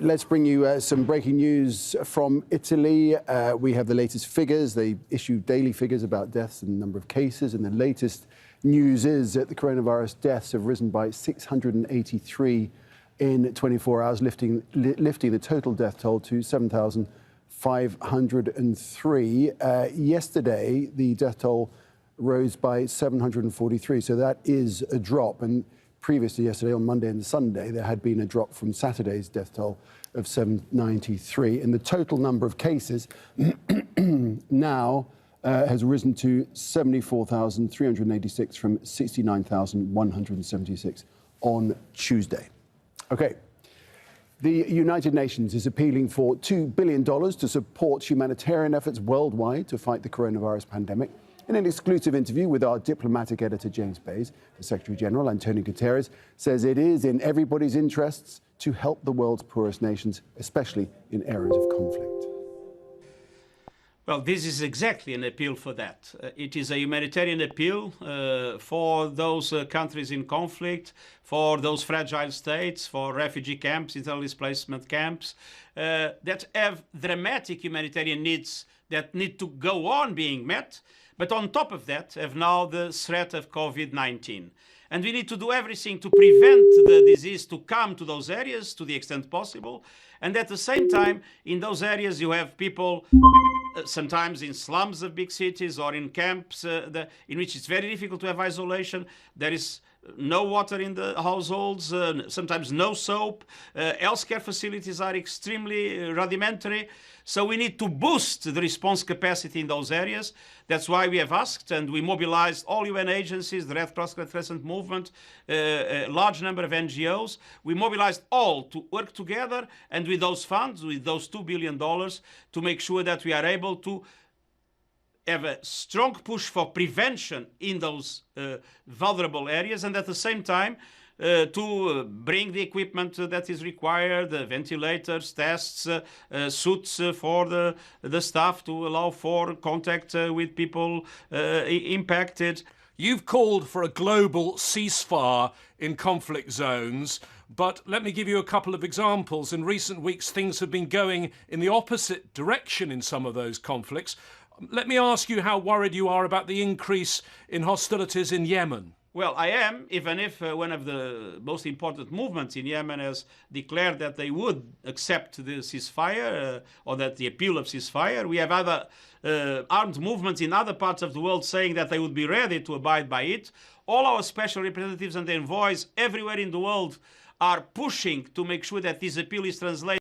Let's bring you some breaking news from Italy. We have the latest figures. They issue daily figures about deaths and the number of cases. And the latest news is that the coronavirus deaths have risen by 683 in 24 hours, lifting the total death toll to 7,503. Yesterday, the death toll rose by 743. So that is a drop. And previously, yesterday, on Monday and Sunday, there had been a drop from Saturday's death toll of 793. And the total number of cases now has risen to 74,386 from 69,176 on Tuesday. Okay. The United Nations is appealing for $2 billion to support humanitarian efforts worldwide to fight the coronavirus pandemic. In an exclusive interview with our diplomatic editor, James Bays, the Secretary General, Antonio Guterres, says it is in everybody's interests to help the world's poorest nations, especially in areas of conflict. Well, this is exactly an appeal for that. It is a humanitarian appeal for those countries in conflict, for those fragile states, for refugee camps, internal displacement camps, that have dramatic humanitarian needs that need to go on being met. But on top of that, have now the threat of COVID-19. And we need to do everything to prevent the disease to come to those areas to the extent possible. And at the same time, in those areas, you have people sometimes in slums of big cities or in camps in which it's very difficult to have isolation. There is no water in the households, sometimes no soap. Healthcare facilities are extremely rudimentary. So we need to boost the response capacity in those areas. That's why we have asked and we mobilized all UN agencies, the Red Cross, Red Crescent Movement, a large number of NGOs. We mobilized all to work together and with those funds, with those $2 billion, to make sure that we are able to have a strong push for prevention in those vulnerable areas, and at the same time to bring the equipment that is required, ventilators, tests, suits for the staff to allow for contact with people impacted. You've called for a global ceasefire in conflict zones, but let me give you a couple of examples. In recent weeks, things have been going in the opposite direction in some of those conflicts. Let me ask you how worried you are about the increase in hostilities in Yemen. Well, I am, even if one of the most important movements in Yemen has declared that they would accept the ceasefire or that the appeal of ceasefire. We have other armed movements in other parts of the world saying that they would be ready to abide by it. All our special representatives and envoys everywhere in the world are pushing to make sure that this appeal is translated